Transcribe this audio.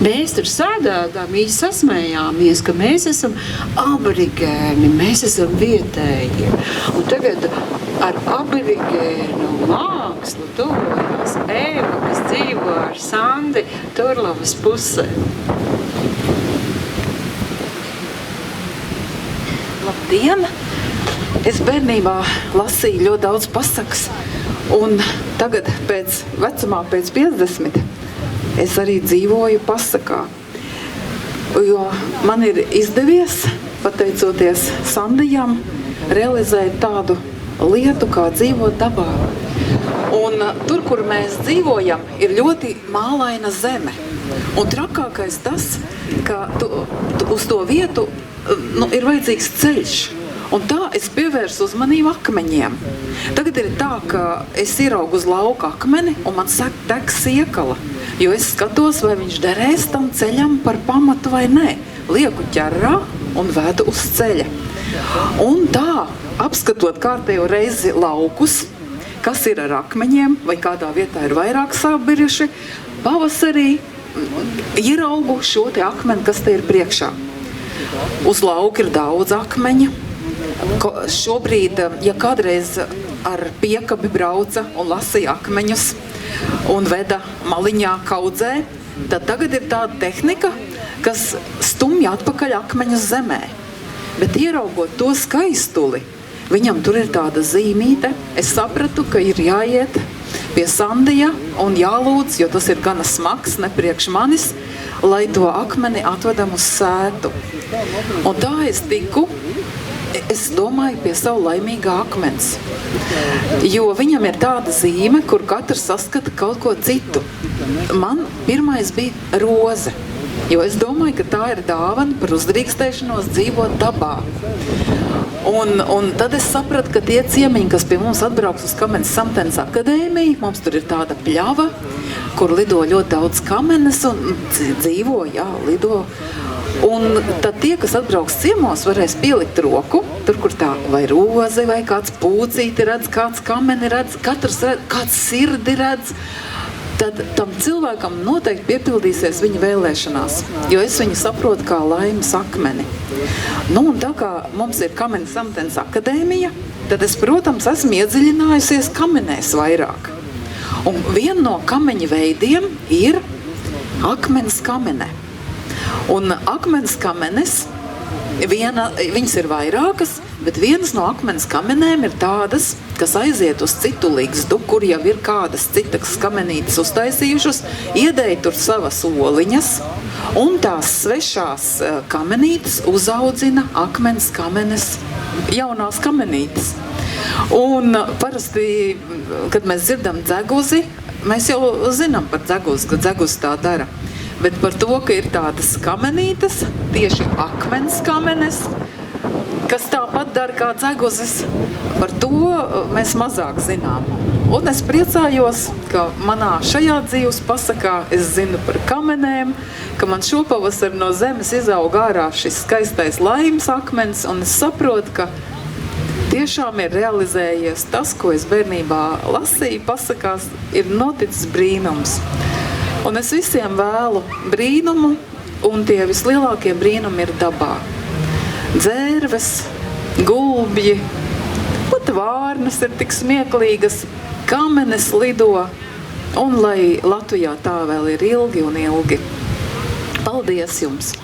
Mēs tur sēdētām īsti sasmējāmies, ka mēs esam aborigēni, mēs esam vietējie. Un tagad ar aborigēnu mākslu tuvojās Ēva, kas dzīvo ar Sandi Turlavas pusē. Labdien! Es bērnībā lasīju ļoti daudz pasakas, un tagad pēc 50 es arī dzīvoju pasakā, jo man ir izdevies, pateicoties Sandijam, realizēt tādu lietu, kā dzīvot dabā. Un tur, kur mēs dzīvojam, ir ļoti mālaina zeme. Un trakākais tas, ka uz to vietu ir vajadzīgs ceļš. Un tā es pievērsu uzmanību akmeņiem. Tagad ir tā, ka es ieraugu uz lauka akmeni un man deg siekala, jo es skatos, vai viņš derēs tam ceļam par pamatu vai nē. Lieku ķerrā un vedu uz ceļa. Un tā, apskatot kārtējo reizi laukus, kas ir ar akmeņiem, vai kādā vietā ir vairāk sabiruši, pavasarī ieraugu šo te akmeni, kas te ir priekšā. Uz lauka ir daudz akmeņa. Šobrīd, ja kādreiz ar piekabi brauca un lasīja akmeņus un veda maliņā kaudzē, tad tagad ir tāda tehnika, kas stumj atpakaļ akmeņus zemē. Bet ieraugot to skaistuli, viņam tur ir tāda zīmīte, es sapratu, ka ir jāiet pie Sandija un jālūdz, jo tas ir gana smags, ne priekš manis, lai to akmeni atvedam uz sētu. Un tā es tiku, es domāju, pie savu laimīgā akmens, jo viņam ir tāda zīme, kur katrs saskata kaut ko citu. Man pirmais bija roze, jo es domāju, ka tā ir dāvana par uzdrīkstēšanos dzīvot dabā. Un tad es sapratu, ka tie ciemiņi, kas pie mums atbrauks uz Kamenes Samtenes akadēmiju, mums tur ir tāda pļava, kur lido ļoti daudz kamenes un dzīvo, lido. Un tad tie, kas atbrauks ciemos, varēs pielikt roku, tur, kur tā vai roze, vai kāds pūcīti redz, kāds kameni redz, katrs redz, kāds sirdi redz, tad tam cilvēkam noteikti piepildīsies viņa vēlēšanās, jo es viņu saprotu kā laimes akmeni. Nu, un tā kā mums ir Kamenes Samtenes akadēmija, tad es, protams, esmu iedziļinājusies kamenēs vairāk. Un viena no kameņa veidiem ir akmens kamene. Un akmens kamenes, viņas ir vairākas, bet vienas no akmens kamenēm ir tādas, kas aiziet uz citu ligzdu, kur jau ir kādas citas kamenītes uztaisījušas, iedēja tur savas oliņas, un tās svešās kamenītes uzaudzina akmens kamenes, jaunās kamenītes. Un parasti, kad mēs dzirdam dzeguzi, mēs jau zinām par dzeguzi, ka dzeguzi tā dara. Bet par to, ka ir tādas kamenītes, tieši akmens kamenes, kas tāpat dara kā dzeguzes, par to mēs mazāk zinām. Un es priecājos, ka manā šajā dzīves pasakā es zinu par kamenēm, ka man šopavasar no zemes izaug ārā šis skaistais laimes akmens, un es saprotu, ka tiešām ir realizējies tas, ko es bērnībā lasīju pasakās, ir noticis brīnums. Un es visiem vēlu brīnumu, un tie vislielākie brīnumi ir dabā. Dzērves, gulbji, pat vārnas ir tik smieklīgas, kamenes lido, un lai Latvijā tā vēl ir ilgi un ilgi. Paldies jums!